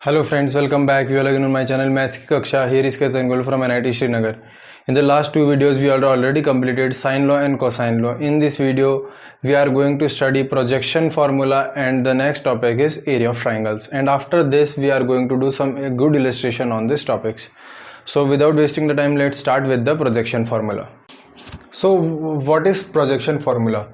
Hello friends, welcome back. You are again on my channel Maths की कक्षा. Here is Ketan Gul from NIT Srinagar. In the last two videos we are already completed sine law and cosine law. In this video we are going to study projection formula and the next topic is area of triangles. And after this we are going to do some good illustration on these topics. So without wasting the time, let's start with the projection formula. So what is projection formula?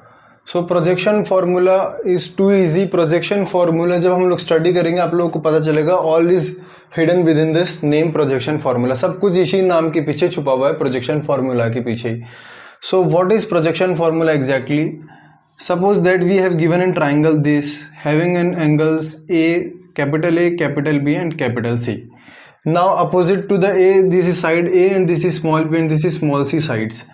So projection formula is too easy. Projection formula जब हम लोग study करेंगे आप लोगों को पता चलेगा all is hidden with in this name projection formula. सब कुछ इसी नाम के पीछे छुपा हुआ है, प्रोजेक्शन फार्मूला के पीछे ही. So what is projection formula exactly? Suppose that we have given in triangle this having an angles A, capital B and capital C. Now opposite to the A this is side A and this is small B and this is small C sides.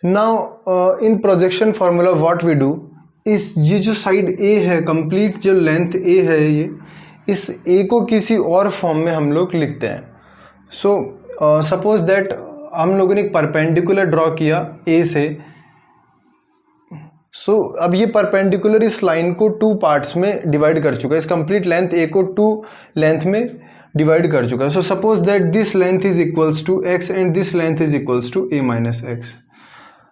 Now in projection formula what we do is ये जो side ए है, complete जो length ए है, ये इस ए को किसी और फॉर्म में हम लोग लिखते हैं. सो सपोज दैट हम लोगों ने एक परपेंडिकुलर ड्रॉ किया ए से. सो अब ये परपेंडिकुलर इस लाइन को टू पार्ट्स में डिवाइड कर चुका है. इस कंप्लीट लेंथ ए को टू लेंथ में डिवाइड कर चुका है. So suppose that this length is equals to x and this length is equals to A minus x.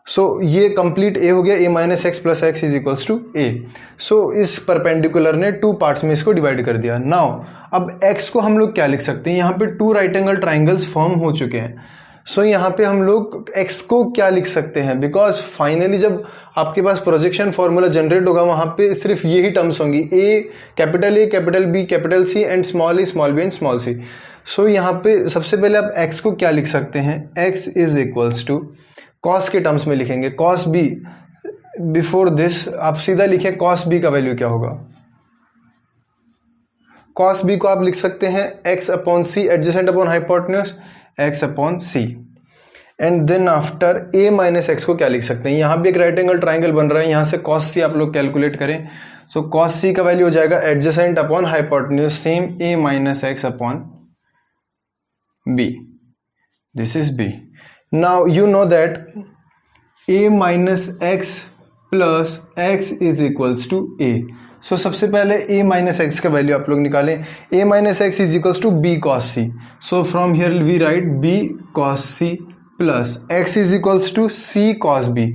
So ये कंप्लीट ए हो गया, A minus x plus x is equals to A. So इस perpendicular ने to parts में इसको divide कर दिया. Now अब एक्स को हम लोग क्या लिख सकते हैं? यहाँ पे two right angle triangles form हो चुके हैं. सो यहाँ पे हम लोग एक्स को क्या लिख सकते हैं? बिकॉज फाइनली जब आपके पास प्रोजेक्शन फार्मूला जनरेट होगा वहाँ पे सिर्फ यही टर्म्स होंगी, A, capital B, capital C and small A, small B and small C. So यहाँ पे सबसे पहले आप एक्स को क्या लिख सकते हैं? X is equals to cos के टर्म्स में लिखेंगे. कॉस बी बिफोर दिस आप सीधा लिखें कॉस बी का वैल्यू क्या होगा? कॉस बी को आप लिख सकते हैं X upon C adjacent upon hypotenuse X upon C. And then after A minus X को क्या लिख सकते हैं? यहाँ भी एक राइट एंगल ट्राइंगल बन रहा है, यहाँ से कॉस सी आप लोग कैलकुलेट करें. सो कॉस सी का वैल्यू हो जाएगा adjacent upon hypotenuse same A minus X upon B. This is B. Now you know that a minus x plus x is equals to a. So सबसे पहले a minus x का value आप लोग निकालें. a minus x is equals to b cos c. So from here we write b cos c plus x is equals to c cos b.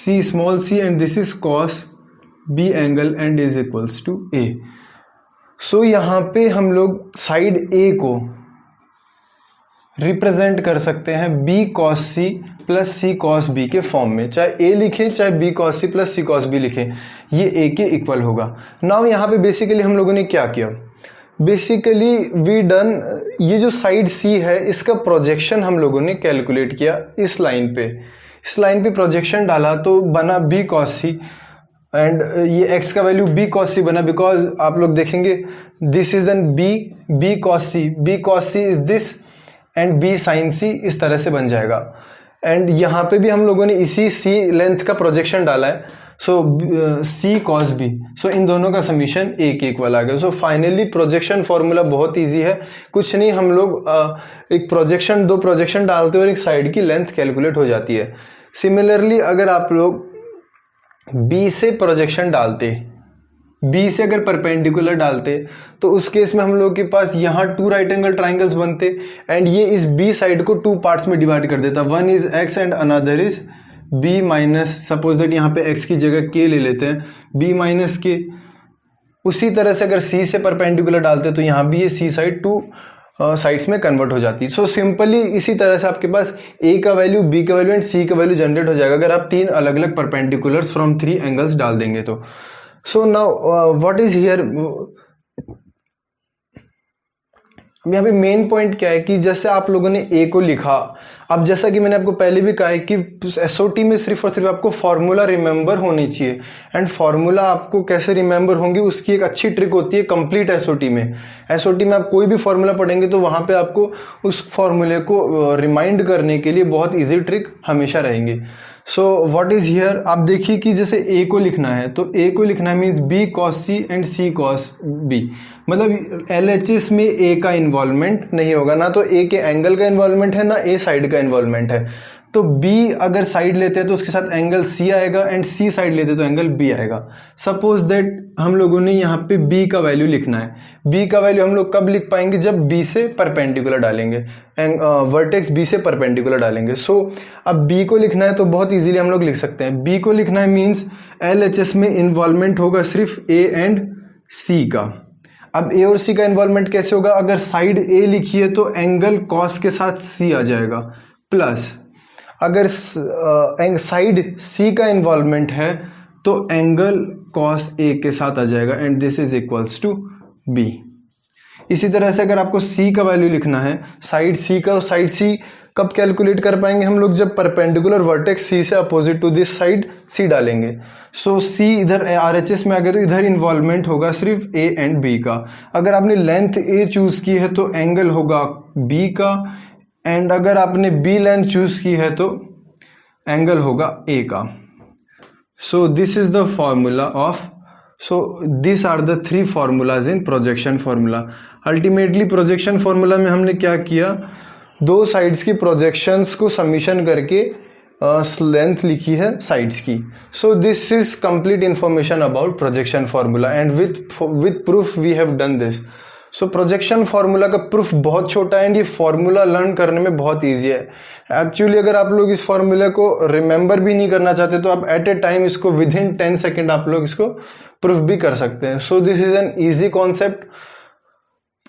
c small c and this is cos b angle and is equals to a. So यहाँ पे हम लोग side a को represent कर सकते हैं B cos C plus सी cos B के form में. चाहे ए लिखें चाहे बी कॉस सी प्लस सी कॉस बी लिखें, ये ए के इक्वल होगा. नाउ यहाँ पे बेसिकली हम लोगों ने क्या किया? बेसिकली वी डन ये जो साइड सी है इसका प्रोजेक्शन हम लोगों ने कैलकुलेट किया. इस लाइन पे प्रोजेक्शन डाला तो बना बी कॉस सी एंड ये x का वैल्यू b cos c बना. बिकॉज आप लोग देखेंगे this is then b cos c is this and b sin c इस तरह से बन जाएगा. एंड यहाँ पे भी हम लोगों ने इसी c लेंथ का प्रोजेक्शन डाला है. सो c cos b. सो इन दोनों का समीशन a के इक्वल आ गया. सो फाइनली प्रोजेक्शन फार्मूला बहुत इजी है. कुछ नहीं, हम लोग एक प्रोजेक्शन, दो प्रोजेक्शन डालते हैं और एक साइड की लेंथ कैलकुलेट हो जाती है. सिमिलरली अगर आप लोग b से प्रोजेक्शन डालते, बी से अगर परपेंडिकुलर डालते तो उस केस में हम लोग के पास यहाँ टू राइट एंगल ट्राइंगल्स बनते एंड ये इस बी साइड को टू पार्ट्स में डिवाइड कर देता. One is X and another is B minus, suppose that यहाँ पे एक्स की जगह के ले लेते हैं, बी माइनस के. उसी तरह से अगर सी से परपेंडिकुलर डालते तो यहाँ भी ये सी साइड टू साइड्स में कन्वर्ट हो जाती है. सो सिंपली इसी तरह से आपके पास ए का वैल्यू, बी का वैल्यू एंड सी का वैल्यू जनरेट हो जाएगा अगर आप तीन अलग अलग परपेंडिकुलर्स फ्रॉम थ्री एंगल्स डाल देंगे तो. So now what is here, अब यहाँ पे मेन पॉइंट क्या है कि जैसे आप लोगों ने ए को लिखा, अब जैसा कि मैंने आपको पहले भी कहा है कि एसओटी में सिर्फ और सिर्फ आपको फार्मूला रिमेंबर होनी चाहिए. एंड फार्मूला आपको कैसे रिमेंबर होंगी उसकी एक अच्छी ट्रिक होती है कंप्लीट एसओटी में. एसओटी में आप कोई भी फार्मूला पढ़ेंगे तो वहाँ पे आपको उस फार्मूले को रिमाइंड करने के लिए बहुत ईजी ट्रिक हमेशा रहेंगी. सो व्हाट इज हियर, आप देखिए कि जैसे ए को लिखना है तो ए को लिखना है means B cos C and C cos B. मतलब LHS में ए का इन्वॉल्वमेंट नहीं होगा, ना तो ए के एंगल का इन्वॉल्वमेंट है ना ए साइड का इन्वॉल्वमेंट है. तो बी अगर साइड लेते हैं तो उसके साथ एंगल सी आएगा एंड सी साइड लेते हैं तो एंगल बी आएगा। सपोज दैट हम लोगों ने यहाँ पे बी का वैल्यू लिखना है। बी का वैल्यू हम लोग कब लिख पाएंगे, जब बी से परपेंडिकुलर डालेंगे, वर्टेक्स बी से परपेंडिकुलर डालेंगे। सो अब बी को लिखना है तो बहुत इजीली हम लोग लिख सकते हैं। बी को लिखना है मीन्स LHS में इन्वॉल्वमेंट होगा सिर्फ ए एंड सी का। अब ए और सी का इन्वॉल्वमेंट कैसे होगा, अगर साइड ए लिखी है तो एंगल कॉस के साथ सी आ जाएगा, प्लस अगर साइड सी का इन्वॉल्वमेंट है तो एंगल कॉस ए के साथ आ जाएगा and this is equals to B. इसी तरह से अगर आपको सी का वैल्यू लिखना है, साइड सी का, साइड सी कब कैलकुलेट कर पाएंगे हम लोग, जब परपेंडिकुलर वर्टेक्स सी से अपोजिट टू दिस साइड सी डालेंगे। सो सी इधर RHS में आ गया तो इधर इन्वॉल्वमेंट होगा सिर्फ ए एंड बी का। अगर आपने लेंथ ए चूज की है तो एंगल होगा बी का, एंड अगर आपने बी लेंथ चूज की है तो एंगल होगा ए का। So this is the formula of, so this are the 3 formulas in projection formula. Ultimately projection formula में हमने क्या किया, 2 साइड्स की प्रोजेक्शंस को समीशन करके लेंथ लिखी है साइड्स की। So this is complete information about projection formula and with proof we have done this. So projection formula का प्रूफ बहुत छोटा है एंड ये फार्मूला लर्न करने में बहुत ईजी है। एक्चुअली अगर आप लोग इस फार्मूला को रिमेंबर भी नहीं करना चाहते तो आप एट ए टाइम इसको विद इन 10 सेकेंड आप लोग इसको प्रूफ भी कर सकते हैं। So this is an easy concept.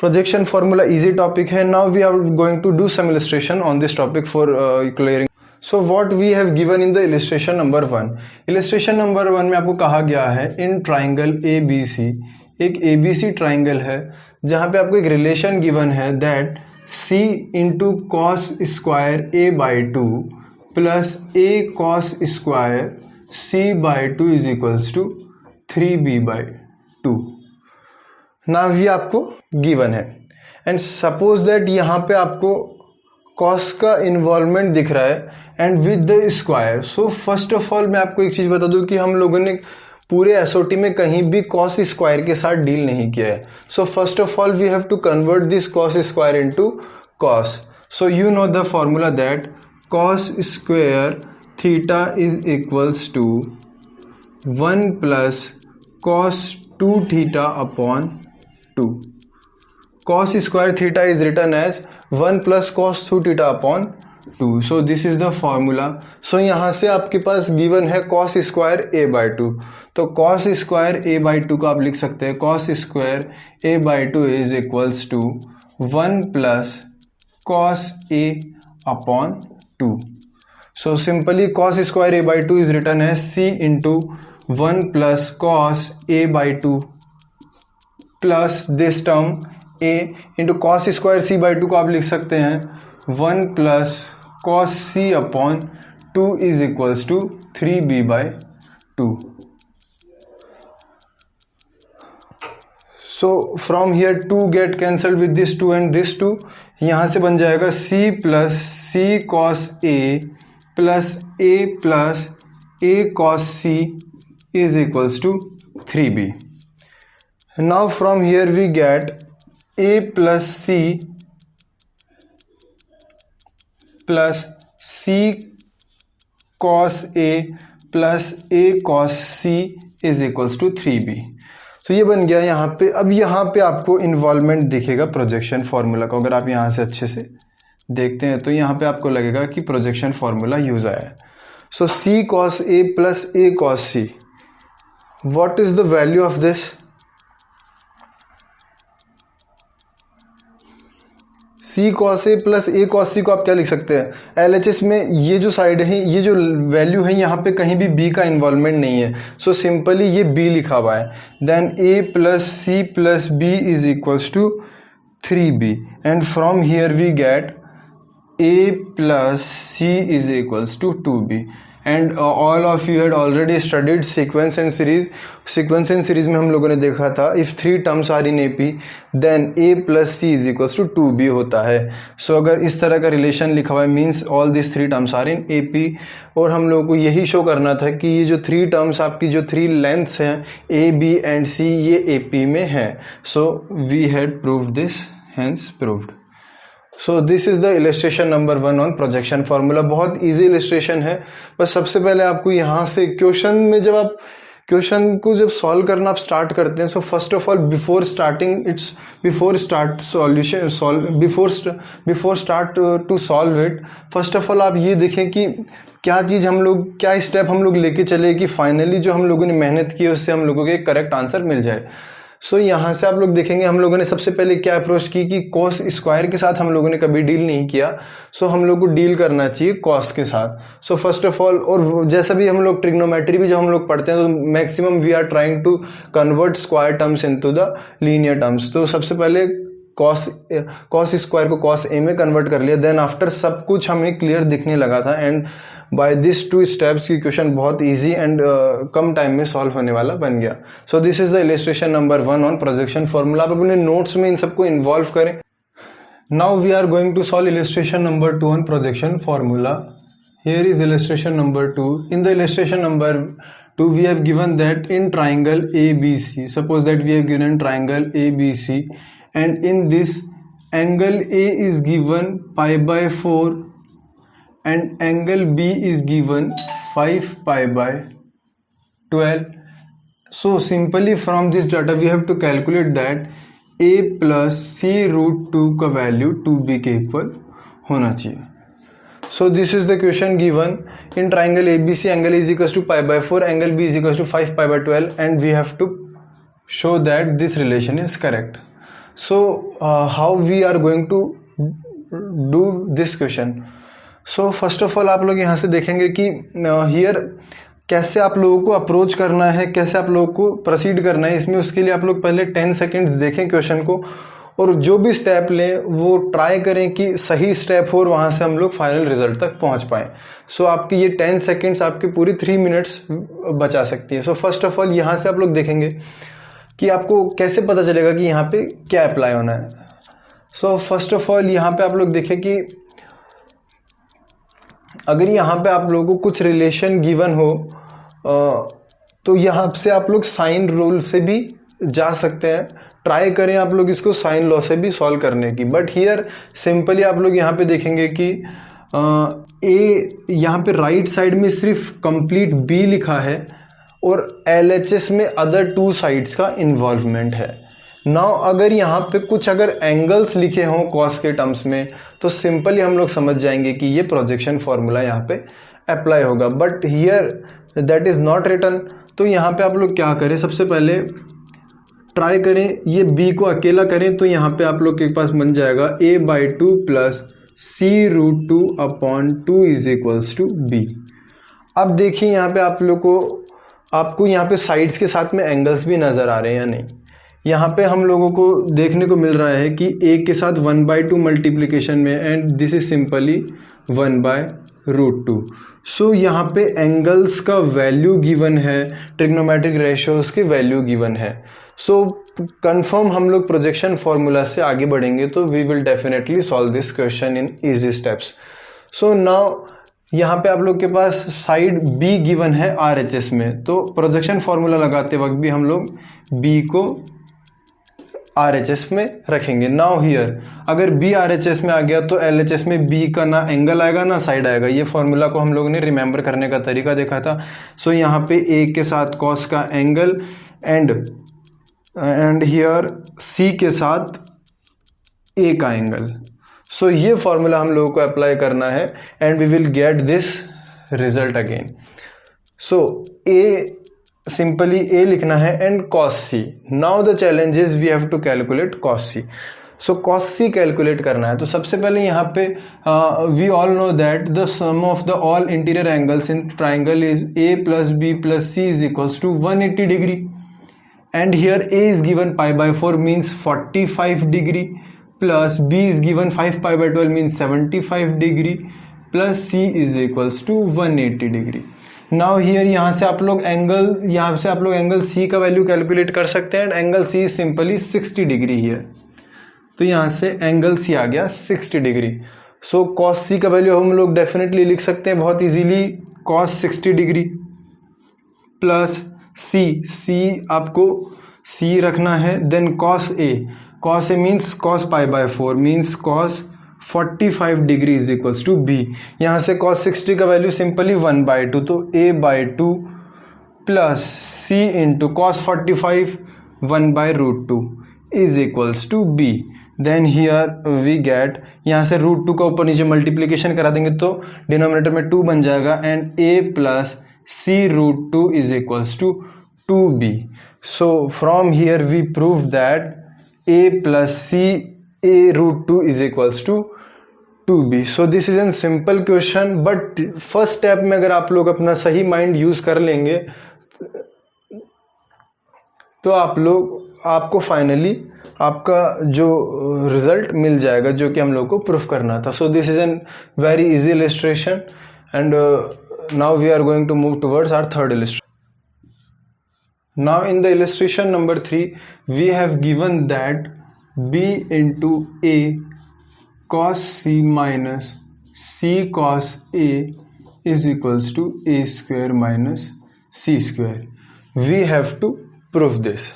Projection formula easy topic है। Now we are going to do some illustration on this topic for clearing. So what we have given in the illustration number 1। Illustration number 1 में आपको कहा गया है in triangle ABC, एक ABC triangle है जहाँ पे आपको एक रिलेशन गिवन है that C into cos square A/2 plus A cos square C/2 is equals to 3B/2। Now ये आपको गिवन है एंड सपोज दैट यहाँ पे आपको कॉस का इन्वॉल्वमेंट दिख रहा है and with the square. So first of all मैं आपको एक चीज़ बता दूं कि हम लोगों ने पूरे SOT में कहीं भी कॉस स्क्वायर के साथ डील नहीं किया है। So first of all we have to convert this cos square into cos. So you know the formula that cos square theta is equals to 1 plus cos 2 theta upon 2। Cos square theta is written as 1 plus cos 2 theta upon 2। So this is the formula. So यहाँ से आपके पास given है cos square A/2, तो cos square A/2 को आप लिख सकते हैं cos square A/2 is equals to 1 plus cos A upon 2। So simply cos square A/2 is written है C into 1 plus cos A/2 plus this term A into cos square C/2 को आप लिख सकते हैं 1 plus cos C upon 2 is equals to 3B/2. So from here 2 get cancelled with this 2 and this 2. यहाँ से बन जाएगा C plus C cos A plus A plus A cos C is equals to 3B. Now from here we get A plus C plus C cos A plus A cos C is equals to 3B। तो ये बन गया यहाँ पे। अब यहाँ पे आपको इन्वॉल्वमेंट दिखेगा प्रोजेक्शन फार्मूला का। अगर आप यहाँ से अच्छे से देखते हैं तो यहाँ पे आपको लगेगा कि प्रोजेक्शन फार्मूला यूज आया है। सो C cos A plus A cos C, what is the value of this? C cos A plus A cos C को आप क्या लिख सकते हैं? LHS में ये जो साइड है, ये जो वैल्यू है, यहाँ पे कहीं भी B का इन्वॉल्वमेंट नहीं है। सो सिंपली ये B लिखा हुआ है। Then A plus C plus B is equals to 3B and from here we get A plus C is equals to 2B and all of you had already studied sequence and series. Sequence and series में हम लोगों ने देखा था if 3 terms are in AP then A plus C is equals to 2B होता है। सो अगर इस तरह का रिलेशन लिखा हुआ है means all this 3 terms are in AP। और हम लोगों को यही शो करना था कि ये जो 3 टर्म्स आपकी जो 3 लेंथ्स हैं A B एंड C ये AP में हैं। So we had proved this, hence proved. So this is the illustration number 1 on projection formula. बहुत इजी इलस्ट्रेशन है। बस सबसे पहले आपको यहाँ से क्वेश्चन में जब आप क्वेश्चन को जब सॉल्व करना आप स्टार्ट करते हैं, so first of all before start to solve it, first of all आप ये देखें कि क्या स्टेप हम लोग लेके चले कि फाइनली जो हम लोगों ने मेहनत की है उससे हम लोगों को एक करेक्ट आंसर मिल जाए। सो यहाँ से आप लोग देखेंगे हम लोगों ने सबसे पहले क्या अप्रोच की कि कॉस स्क्वायर के साथ हम लोगों ने कभी डील नहीं किया। सो हम लोग को डील करना चाहिए कॉस के साथ। सो फर्स्ट ऑफ ऑल, और जैसा भी हम लोग ट्रिग्नोमेट्री भी जब हम लोग पढ़ते हैं तो maximum we are trying to convert square terms into the linear terms. तो सबसे पहले कॉस स्क्वायर को कॉस ए में कन्वर्ट कर लिया, देन आफ्टर सब कुछ हमें क्लियर दिखने लगा था। एंड बाय दिस 2 स्टेप्स की क्वेश्चन बहुत इजी एंड कम टाइम में सॉल्व होने वाला बन गया। So this is the illustration number 1 on projection formula. आप अपने नोट्स में इन सबको इन्वॉल्व करें। Now we are going to solve illustration number 2 on projection formula. Here is illustration number 2। In the illustration number 2 we have given that in triangle ABC, suppose that we have given triangle ABC, and in this angle A is given pi by 4 and angle B is given 5 pi by 12. So simply from this data we have to calculate that A plus C root 2 का value 2B के equal होना चाहिए। So this is the question given in triangle ABC, angle is equals to pi by 4, angle B is equals to 5 pi by 12, and we have to show that this relation is correct. So how we are going to do this question? So first of all आप लोग यहाँ से देखेंगे कि here कैसे आप लोगों को अप्रोच करना है, कैसे आप लोगों को प्रोसीड करना है इसमें। उसके लिए आप लोग पहले 10 सेकेंड्स देखें क्वेश्चन को, और जो भी स्टेप लें वो ट्राई करें कि सही स्टेप हो और वहाँ से हम लोग फाइनल रिजल्ट तक पहुँच पाएँ। सो आपकी ये 10 सेकेंड्स आपके पूरी 3 मिनट्स बचा सकती है। सो फर्स्ट ऑफ ऑल यहाँ से आप लोग देखेंगे कि आपको कैसे पता चलेगा कि यहाँ पे क्या अप्लाई होना है। सो फर्स्ट ऑफ ऑल यहाँ पे आप लोग देखें कि अगर यहाँ पे आप लोगों को कुछ रिलेशन गिवन हो तो यहाँ से आप लोग साइन रूल से भी जा सकते हैं। ट्राई करें आप लोग इसको साइन लॉ से भी सॉल्व करने की। बट हियर सिंपली आप लोग यहाँ पे देखेंगे कि ए यहाँ पे राइट साइड में सिर्फ कंप्लीट बी लिखा है और LHS में अदर 2 साइड्स का इन्वॉल्वमेंट है। नाउ अगर यहाँ पे कुछ एंगल्स लिखे हों कॉस के टर्म्स में तो सिंपली हम लोग समझ जाएंगे कि ये प्रोजेक्शन फार्मूला यहाँ पे अप्लाई होगा। But here that is not written. तो यहाँ पे आप लोग क्या करें, सबसे पहले ट्राई करें ये b को अकेला करें तो यहाँ पे आप लोग के पास बन जाएगा a/2 plus c√2 upon 2 is equals to b। अब देखिए यहाँ पे आपको यहाँ पे साइड्स के साथ में एंगल्स भी नज़र आ रहे हैं या नहीं। यहाँ पे हम लोगों को देखने को मिल रहा है कि a के साथ 1/2 मल्टीप्लिकेशन में, एंड दिस इज सिंपली 1/√2। सो यहाँ पे एंगल्स का वैल्यू गिवन है, ट्रिग्नोमेट्रिक रेशियोज के वैल्यू गिवन है। सो कंफर्म हम लोग प्रोजेक्शन फार्मूला से आगे बढ़ेंगे तो we will definitely solve this question in easy steps. So now यहाँ पे आप लोग के पास साइड B गिवन है RHS में, तो प्रोजेक्शन फार्मूला लगाते वक्त भी हम लोग B को RHS में रखेंगे। नाउ हियर अगर B RHS में आ गया तो LHS में B का ना एंगल आएगा ना साइड आएगा। ये फार्मूला को हम लोगों ने रिमेंबर करने का तरीका देखा था। सो यहाँ पे A के साथ कॉस का एंगल एंड हियर C के साथ A का एंगल। सो ये फार्मूला हम लोगों को अप्लाई करना है and we will get this result again. So A simply A लिखना है and cos C। Now the challenge is we have to calculate cos C। So cos C calculate करना है तो सबसे पहले यहाँ पे we all know that the sum of the all interior angles in triangle is A plus B plus C is equals to 180 degree, and here A is given pi by 4 means 45 degree, plus B is given 5 pi by 12 means 75 degree, plus C is equals to 180 degree. Now here यहाँ से आप लोग angle C का value calculate कर सकते हैं and angle C simply 60 degree here. तो यहाँ से एंगल C आ गया 60 डिग्री। सो cos C का वैल्यू हम लोग डेफिनेटली लिख सकते हैं बहुत easily, cos 60 degree plus C आपको C रखना है, then cos A means cos pi by 4 means cos 45 degree is equals to B. यहाँ से cos 60 का वैल्यू सिंपली 1/2, तो a/2 plus c into cos 45 1/√2 is equals to B. Then here we get, यहाँ से √2 का ऊपर नीचे मल्टीप्लीकेशन करा देंगे तो डिनोमिनेटर में 2 बन जाएगा and a plus c√2 is equals to 2b। So from here we prove that a plus c√2 is equals to 2b। So this is an simple question, but first step में अगर आप लोग अपना सही mind use कर लेंगे तो आपको फाइनली आपका जो रिजल्ट मिल जाएगा जो कि हम लोग को प्रूफ करना था। So this is an very easy illustration and now we are going to move towards our third illustration. Now in the illustration number 3 we have given that b into a cos c minus c cos a is equals to a square minus c square. We have to prove this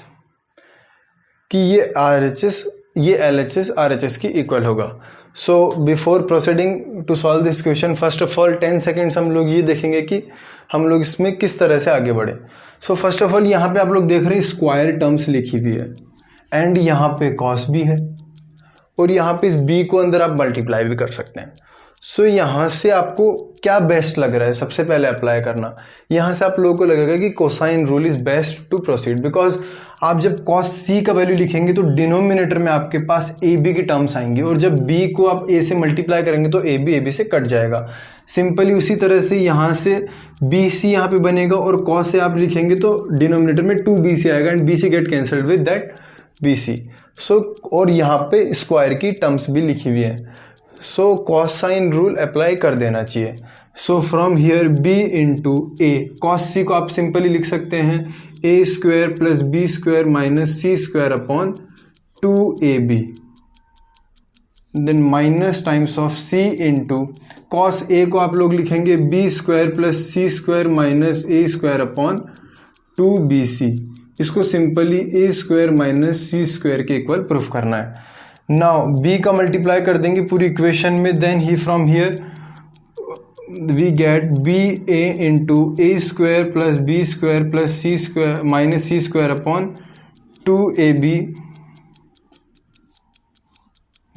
कि ये RHS ये LHS RHS की equal होगा। So before proceeding to solve this question, first of all 10 seconds हम लोग ये देखेंगे कि हम लोग इसमें किस तरह से आगे बढ़े। सो फर्स्ट ऑफ ऑल यहाँ पे आप लोग देख रहे हैं स्क्वायर टर्म्स लिखी हुई है एंड यहाँ पे cos b है और यहाँ पे इस b को अंदर आप मल्टीप्लाई भी कर सकते हैं। सो यहाँ से आपको क्या बेस्ट लग रहा है सबसे पहले अप्लाई करना, यहाँ से आप लोगों को लगेगा कि cosine rule is best to proceed, because आप जब cos c का वैल्यू लिखेंगे तो डिनोमिनेटर में आपके पास ए बी की टर्म्स आएंगी और जब b को आप a से मल्टीप्लाई करेंगे तो ए बी से कट जाएगा। सिंपली उसी तरह से यहाँ से बी सी यहाँ पे बनेगा और cos से आप लिखेंगे तो डिनोमिनेटर में 2bc आएगा and bc get cancelled with that bc। सो और यहाँ पे स्क्वायर की टर्म्स भी लिखी हुई है, सो कोसाइन रूल अप्लाई कर देना चाहिए। So from here b into A, cos c को आप सिंपली लिख सकते हैं a square plus B square minus C square upon 2ab, then minus times of c into cos a को आप लोग लिखेंगे b square plus C square minus a square upon 2bc। इसको simply a square minus C square के equal proof करना है। Now b का multiply कर देंगे पूरी इक्वेशन में, देन ही from here we get b a into A square plus B square plus C square minus C square upon 2ab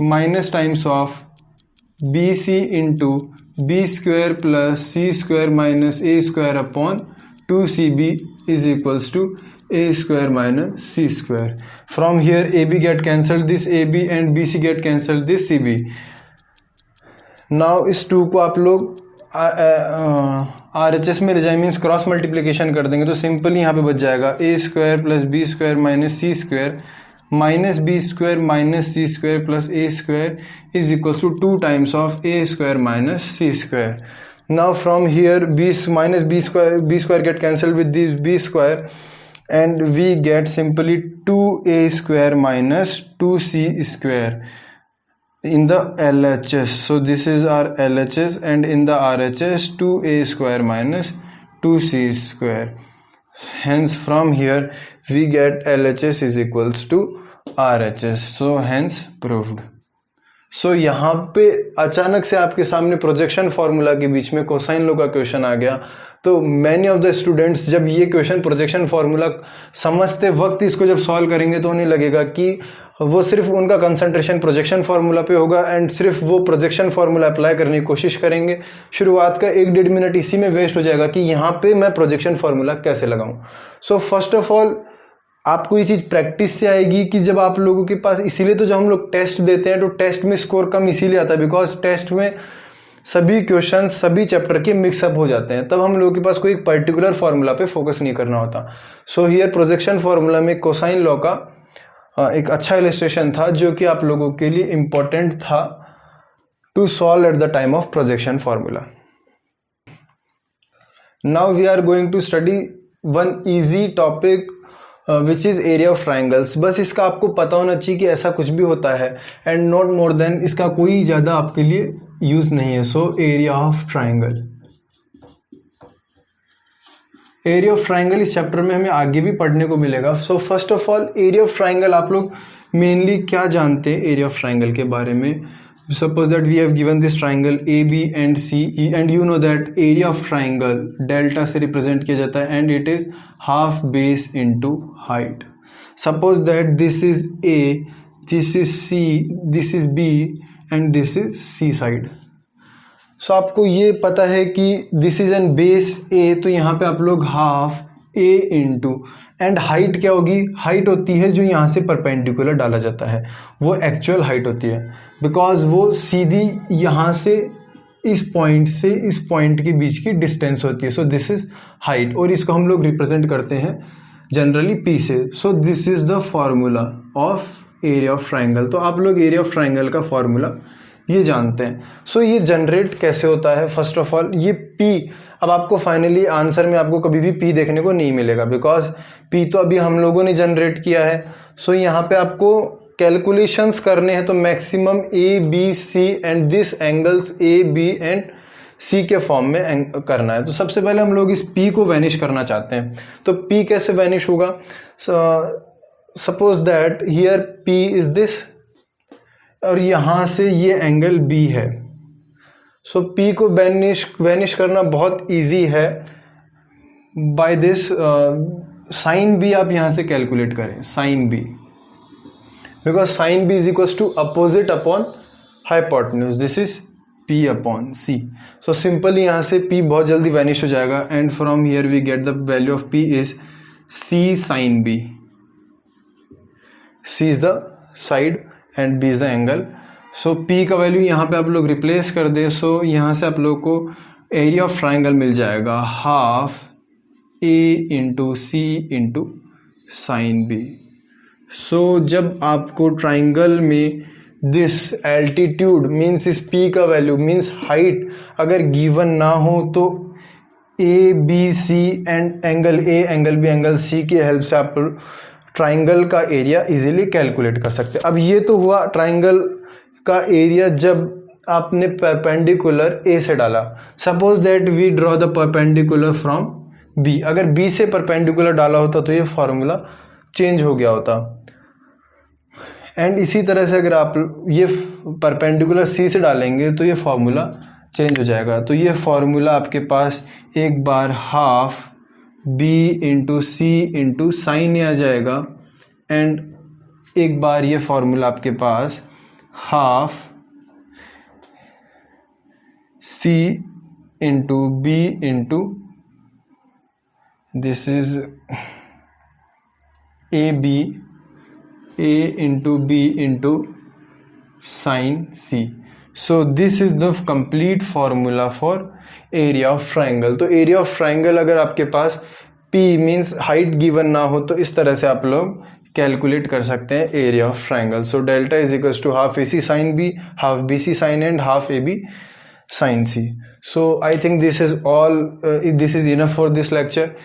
minus times of bc into B square plus C square minus A square upon 2cb is equals to a square minus c square. From here ab get cancelled this ab and bc get cancelled this cb. Now इस 2 को आप लोग RHS में ले जाए means cross multiplication कर देंगे तो सिंपली यहाँ पे बच जाएगा a square plus B square minus C square minus B square minus C square plus A square is equals to 2 times of a square minus C square. Now from here b minus b square get cancelled with this b square and we get simply 2a square minus 2c square in the LHS. So this is our LHS and in the RHS 2a square minus 2c square. Hence from here we get LHS is equals to RHS. So hence proved. सो यहाँ पे अचानक से आपके सामने projection formula के बीच में cosine law का question आ गया, तो मैनी ऑफ द स्टूडेंट्स जब ये क्वेश्चन प्रोजेक्शन फार्मूला समझते वक्त इसको जब सॉल्व करेंगे तो उन्हें लगेगा कि वो सिर्फ उनका कंसंट्रेशन प्रोजेक्शन फार्मूला पे होगा एंड सिर्फ वो प्रोजेक्शन फार्मूला अप्लाई करने की कोशिश करेंगे। शुरुआत का 1-1.5 मिनट इसी में वेस्ट हो जाएगा कि यहाँ पे मैं प्रोजेक्शन फार्मूला कैसे लगाऊँ। सो फर्स्ट ऑफ ऑल आपको ये चीज़ प्रैक्टिस से आएगी कि जब आप लोगों के पास, इसीलिए तो जब हम लोग टेस्ट देते हैं तो टेस्ट में स्कोर कम इसीलिए आता है बिकॉज टेस्ट में सभी क्वेश्चन सभी चैप्टर के मिक्सअप हो जाते हैं, तब हम लोगों के पास कोई पर्टिकुलर फार्मूला पे फोकस नहीं करना होता। सो हियर प्रोजेक्शन फार्मूला में कोसाइन लॉ का एक अच्छा इलस्ट्रेशन था जो कि आप लोगों के लिए इम्पोर्टेंट था to solve at the time of projection formula. Now we are going to study one easy topic which is area of triangles. बस इसका आपको पता होना चाहिए कि ऐसा कुछ भी होता है एंड नॉट मोर देन, इसका कोई ज़्यादा आपके लिए यूज़ नहीं है। So area of triangle, area of triangle इस चैप्टर में हमें आगे भी पढ़ने को मिलेगा। सो first of all area of triangle आप लोग मेनली क्या जानते हैं एरिया ऑफ ट्राइंगल के बारे में। suppose that we have given this triangle AB and C, and you know that area of triangle delta से represent किया जाता है and it is half base into height. Suppose that this is A, this is C, this is B and this is C side. So आपको ये पता है कि this is an base A, तो यहाँ पे आप लोग half A into and height क्या होगी, हाइट होती है जो यहाँ से परपेंडिकुलर डाला जाता है, वो एक्चुअल हाइट होती है, बिकॉज वो सीधी यहाँ से इस पॉइंट से इस पॉइंट के बीच की डिस्टेंस होती है. सो दिस इज हाइट और इसको हम लोग रिप्रेजेंट करते हैं जनरली पी से. सो this is the formula of area of triangle. तो आप लोग एरिया ऑफ ट्राइंगल का फॉर्मूला ये जानते हैं. सो ये जनरेट कैसे होता है, फर्स्ट ऑफ ऑल ये पी, अब आपको फाइनली आंसर में आपको कभी भी पी देखने को नहीं मिलेगा, बिकॉज पी तो अभी हम लोगों ने जनरेट किया है. सो यहाँ पे आपको कैलकुलेशंस करने हैं, तो maximum A B C and this angles A B and C के फॉर्म में करना है. तो सबसे पहले हम लोग इस पी को वैनिश करना चाहते हैं. तो पी कैसे वैनिश होगा, suppose that here P is this और यहाँ से ये एंगल बी है. सो पी को वैनिश करना बहुत इजी है बाय दिस साइन बी. आप यहाँ से कैलकुलेट करें sine B, because sine B is equal to opposite upon hypotenuse. This is P upon C. So simply यहाँ से पी बहुत जल्दी वैनिश हो जाएगा and from here we get the value of P is C sine B. C is the side and B is the angle. So P का value यहाँ पे आप लोग रिप्लेस कर दे. सो यहाँ से आप लोग को एरिया ऑफ ट्राइंगल मिल जाएगा half A into C into sine B. So जब आपको ट्राइंगल में दिस एल्टीट्यूड मीन्स इस पी का वैल्यू मीन्स हाइट अगर गिवन ना हो, तो A B C and angle A angle B angle C की हेल्प से आप ट्राइंगल का एरिया इजीली कैलकुलेट कर सकते हैं. अब ये तो हुआ ट्राइंगल का एरिया जब आपने परपेंडिकुलर ए से डाला. Suppose that we draw the perpendicular from B. अगर बी से परपेंडिकुलर डाला होता तो ये फॉर्मूला चेंज हो गया होता. एंड इसी तरह से अगर आप ये परपेंडिकुलर सी से डालेंगे तो ये फॉर्मूला चेंज हो जाएगा. तो ये फॉर्मूला आपके पास एक बार half B into C into sine आ जाएगा एंड एक बार ये फॉर्मूला आपके पास half C into B into this is A B A into B into sine C. So this is the complete formula for area of triangle. तो area of triangle अगर आपके पास पी मीन्स हाइट गिवन ना हो तो इस तरह से आप लोग कैलकुलेट कर सकते हैं area of triangle. So delta is equal to half A C sine B, half B C sine and half A B sine C. So I think this is all, this is enough for this lecture.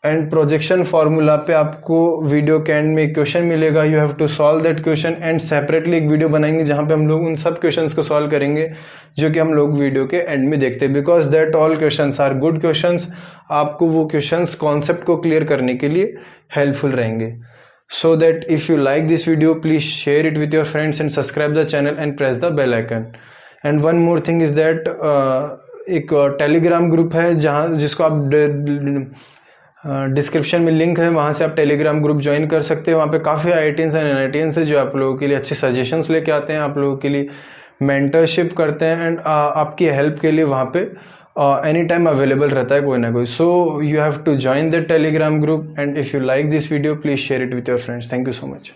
And projection formula पे आपको video के end में एक question मिलेगा. You have to solve that question and separately एक video बनाएंगे जहाँ पे हम लोग उन सब क्वेश्चंस को सॉल्व करेंगे जो कि हम लोग वीडियो के एंड में देखते हैं, because that all questions are good questions. आपको वो क्वेश्चंस कॉन्सेप्ट को क्लियर करने के लिए हेल्पफुल रहेंगे. So that if you like this video please share it with your friends and subscribe the channel and press the bell icon. And one more thing is that एक Telegram group है जहाँ जिसको आप description में link है, वहाँ से आप टेलीग्राम ग्रुप ज्वाइन कर सकते हैं. वहाँ पे काफ़ी IITians एंड NITians है जो आप लोगों के लिए अच्छे सजेशंस लेके आते हैं, आप लोगों के लिए मेंटरशिप करते हैं एंड आपकी हेल्प के लिए वहाँ पे एनी टाइम अवेलेबल रहता है कोई ना कोई. So you have to join the Telegram group and if you like this video please share it with your friends. Thank you so much.